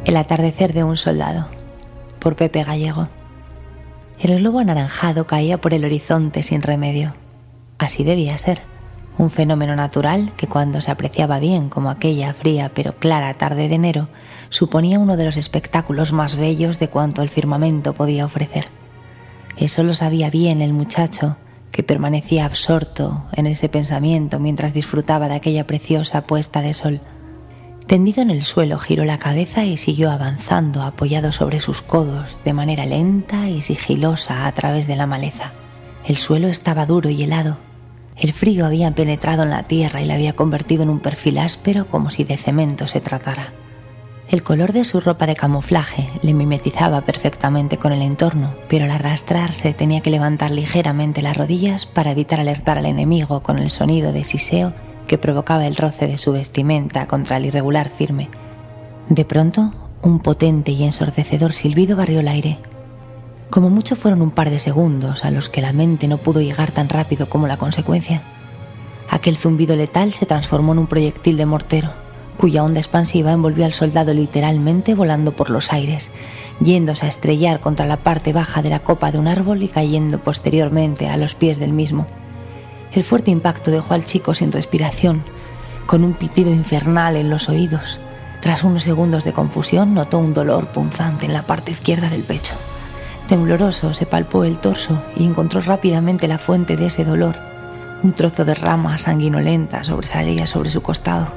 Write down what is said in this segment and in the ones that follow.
El atardecer de un soldado, por Pepe Gallego. El globo anaranjado caía por el horizonte sin remedio. Así debía ser, un fenómeno natural que cuando se apreciaba bien, como aquella fría pero clara tarde de enero, suponía uno de los espectáculos más bellos de cuanto el firmamento podía ofrecer. Eso lo sabía bien el muchacho, que permanecía absorto en ese pensamiento mientras disfrutaba de aquella preciosa puesta de sol. Tendido en el suelo, giró la cabeza y siguió avanzando, apoyado sobre sus codos, de manera lenta y sigilosa a través de la maleza. El suelo estaba duro y helado. El frío había penetrado en la tierra y la había convertido en un perfil áspero, como si de cemento se tratara. El color de su ropa de camuflaje le mimetizaba perfectamente con el entorno, pero al arrastrarse tenía que levantar ligeramente las rodillas para evitar alertar al enemigo con el sonido de siseo que provocaba el roce de su vestimenta contra el irregular firme. De pronto, un potente y ensordecedor silbido barrió el aire. Como mucho fueron un par de segundos a los que la mente no pudo llegar tan rápido como la consecuencia. Aquel zumbido letal se transformó en un proyectil de mortero, cuya onda expansiva envolvió al soldado literalmente volando por los aires, yéndose a estrellar contra la parte baja de la copa de un árbol y cayendo posteriormente a los pies del mismo. El fuerte impacto dejó al chico sin respiración, con un pitido infernal en los oídos. Tras unos segundos de confusión, notó un dolor punzante en la parte izquierda del pecho. Tembloroso, se palpó el torso y encontró rápidamente la fuente de ese dolor. Un trozo de rama sanguinolenta sobresalía sobre su costado.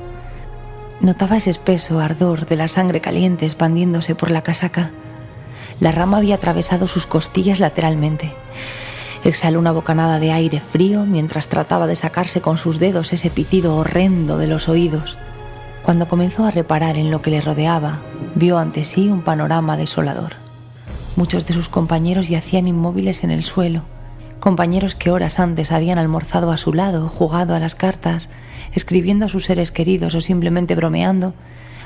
Notaba ese espeso ardor de la sangre caliente expandiéndose por la casaca. La rama había atravesado sus costillas lateralmente. Exhaló una bocanada de aire frío mientras trataba de sacarse con sus dedos ese pitido horrendo de los oídos. Cuando comenzó a reparar en lo que le rodeaba, vio ante sí un panorama desolador. Muchos de sus compañeros yacían inmóviles en el suelo, compañeros que horas antes habían almorzado a su lado, jugado a las cartas, escribiendo a sus seres queridos o simplemente bromeando,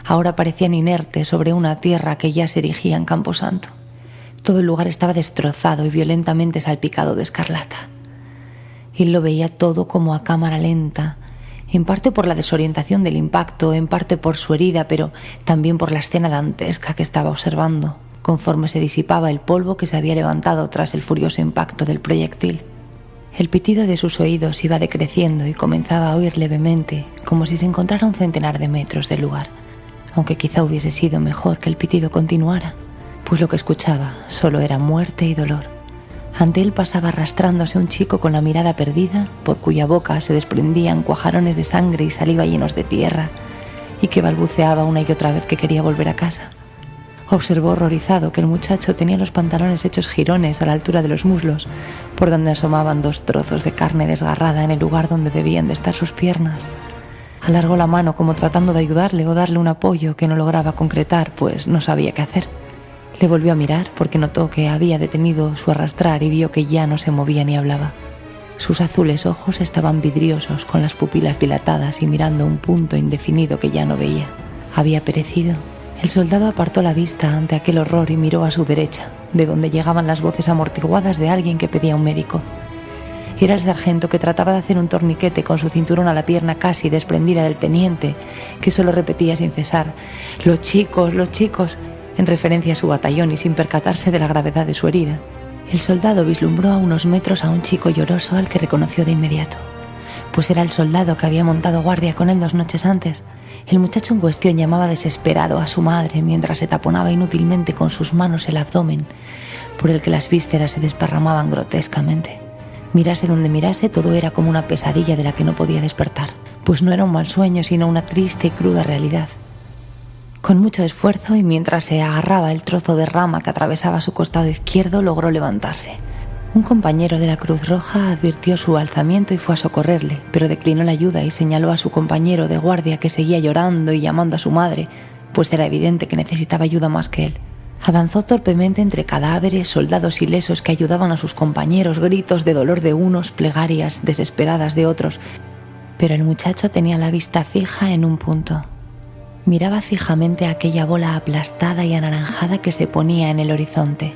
ahora parecían inertes sobre una tierra que ya se erigía en camposanto. Todo el lugar estaba destrozado y violentamente salpicado de escarlata. Él lo veía todo como a cámara lenta, en parte por la desorientación del impacto, en parte por su herida, pero también por la escena dantesca que estaba observando, conforme se disipaba el polvo que se había levantado tras el furioso impacto del proyectil. El pitido de sus oídos iba decreciendo y comenzaba a oír levemente, como si se encontrara a un centenar de metros del lugar, aunque quizá hubiese sido mejor que el pitido continuara, pues lo que escuchaba solo era muerte y dolor. Ante él pasaba arrastrándose un chico con la mirada perdida, por cuya boca se desprendían cuajarones de sangre y saliva llenos de tierra, y que balbuceaba una y otra vez que quería volver a casa. Observó horrorizado que el muchacho tenía los pantalones hechos jirones a la altura de los muslos, por donde asomaban 2 trozos de carne desgarrada en el lugar donde debían de estar sus piernas. Alargó la mano como tratando de ayudarle o darle un apoyo que no lograba concretar, pues no sabía qué hacer. Le volvió a mirar porque notó que había detenido su arrastrar y vio que ya no se movía ni hablaba. Sus azules ojos estaban vidriosos, con las pupilas dilatadas y mirando un punto indefinido que ya no veía. Había perecido. El soldado apartó la vista ante aquel horror y miró a su derecha, de donde llegaban las voces amortiguadas de alguien que pedía un médico. Era el sargento, que trataba de hacer un torniquete con su cinturón a la pierna casi desprendida del teniente, que solo repetía sin cesar: los chicos, en referencia a su batallón y sin percatarse de la gravedad de su herida. El soldado vislumbró a unos metros a un chico lloroso al que reconoció de inmediato, pues era el soldado que había montado guardia con él 2 noches antes. El muchacho en cuestión llamaba desesperado a su madre mientras se taponaba inútilmente con sus manos el abdomen, por el que las vísceras se desparramaban grotescamente. Mirase donde mirase, todo era como una pesadilla de la que no podía despertar, pues no era un mal sueño, sino una triste y cruda realidad. Con mucho esfuerzo y mientras se agarraba el trozo de rama que atravesaba su costado izquierdo, logró levantarse. Un compañero de la Cruz Roja advirtió su alzamiento y fue a socorrerle, pero declinó la ayuda y señaló a su compañero de guardia, que seguía llorando y llamando a su madre, pues era evidente que necesitaba ayuda más que él. Avanzó torpemente entre cadáveres, soldados ilesos que ayudaban a sus compañeros, gritos de dolor de unos, plegarias desesperadas de otros, pero el muchacho tenía la vista fija en un punto. Miraba fijamente a aquella bola aplastada y anaranjada que se ponía en el horizonte.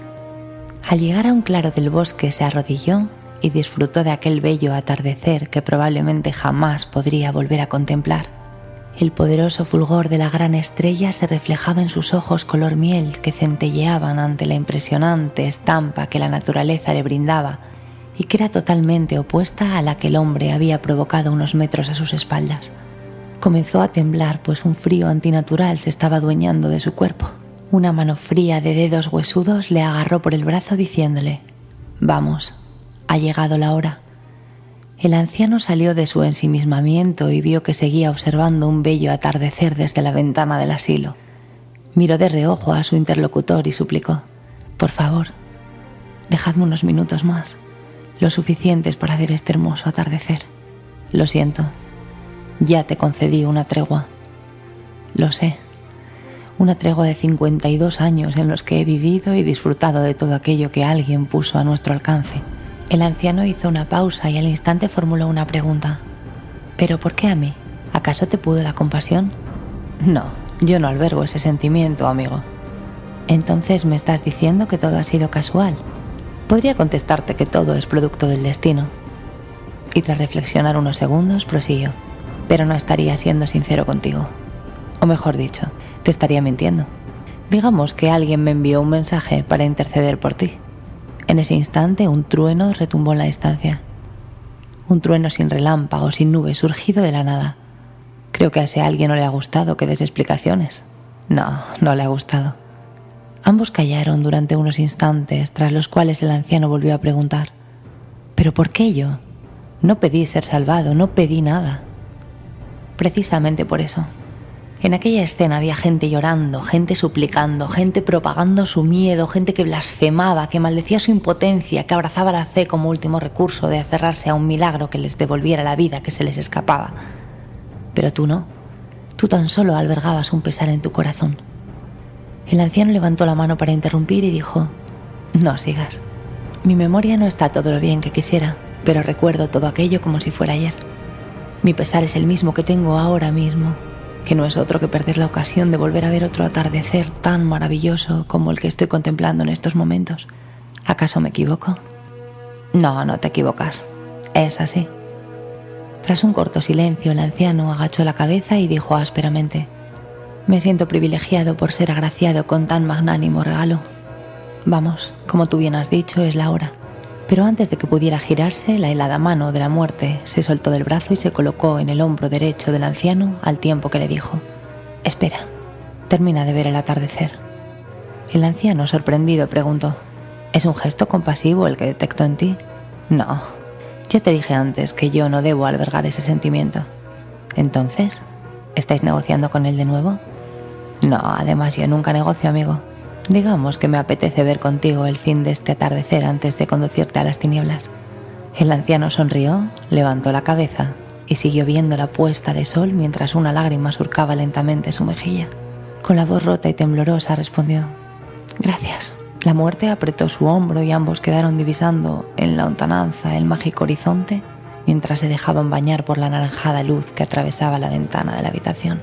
Al llegar a un claro del bosque, se arrodilló y disfrutó de aquel bello atardecer que probablemente jamás podría volver a contemplar. El poderoso fulgor de la gran estrella se reflejaba en sus ojos color miel que centelleaban ante la impresionante estampa que la naturaleza le brindaba y que era totalmente opuesta a la que el hombre había provocado unos metros a sus espaldas. Comenzó a temblar, pues un frío antinatural se estaba adueñando de su cuerpo. Una mano fría de dedos huesudos le agarró por el brazo diciéndole: «Vamos, ha llegado la hora». El anciano salió de su ensimismamiento y vio que seguía observando un bello atardecer desde la ventana del asilo. Miró de reojo a su interlocutor y suplicó: «Por favor, dejadme unos minutos más, lo suficientes para ver este hermoso atardecer. Lo siento, ya te concedí una tregua». «Lo sé, una tregua de 52 años en los que he vivido y disfrutado de todo aquello que alguien puso a nuestro alcance». El anciano hizo una pausa y al instante formuló una pregunta. «¿Pero por qué a mí? ¿Acaso te pudo la compasión?» «No, yo no albergo ese sentimiento, amigo». «Entonces me estás diciendo que todo ha sido casual». «Podría contestarte que todo es producto del destino». Y tras reflexionar unos segundos prosiguió: «Pero no estaría siendo sincero contigo. O mejor dicho, te estaría mintiendo. Digamos que alguien me envió un mensaje para interceder por ti». En ese instante un trueno retumbó en la estancia. Un trueno sin relámpago, sin nubes, surgido de la nada. Creo que a ese alguien no le ha gustado que des explicaciones. No, no le ha gustado. Ambos callaron durante unos instantes, tras los cuales el anciano volvió a preguntar: «¿Pero por qué yo? No pedí ser salvado, no pedí nada». Precisamente por eso. En aquella escena había gente llorando, gente suplicando, gente propagando su miedo, gente que blasfemaba, que maldecía su impotencia, que abrazaba la fe como último recurso de aferrarse a un milagro que les devolviera la vida que se les escapaba. Pero tú no. Tú tan solo albergabas un pesar en tu corazón. El anciano levantó la mano para interrumpir y dijo: «No sigas. Mi memoria no está todo lo bien que quisiera, pero recuerdo todo aquello como si fuera ayer. Mi pesar es el mismo que tengo ahora mismo, que no es otro que perder la ocasión de volver a ver otro atardecer tan maravilloso como el que estoy contemplando en estos momentos. ¿Acaso me equivoco?» «No, no te equivocas. Es así». Tras un corto silencio, el anciano agachó la cabeza y dijo ásperamente: «Me siento privilegiado por ser agraciado con tan magnánimo regalo. Vamos, como tú bien has dicho, es la hora». Pero antes de que pudiera girarse, la helada mano de la muerte se soltó del brazo y se colocó en el hombro derecho del anciano al tiempo que le dijo: «Espera, termina de ver el atardecer». El anciano, sorprendido, preguntó: «¿Es un gesto compasivo el que detecto en ti?» «No, ya te dije antes que yo no debo albergar ese sentimiento». «Entonces, ¿estáis negociando con él de nuevo?» «No, además yo nunca negocio, amigo. Digamos que me apetece ver contigo el fin de este atardecer antes de conducirte a las tinieblas». El anciano sonrió, levantó la cabeza y siguió viendo la puesta de sol mientras una lágrima surcaba lentamente su mejilla. Con la voz rota y temblorosa respondió: «Gracias». La muerte apretó su hombro y ambos quedaron divisando en la lontananza el mágico horizonte mientras se dejaban bañar por la anaranjada luz que atravesaba la ventana de la habitación.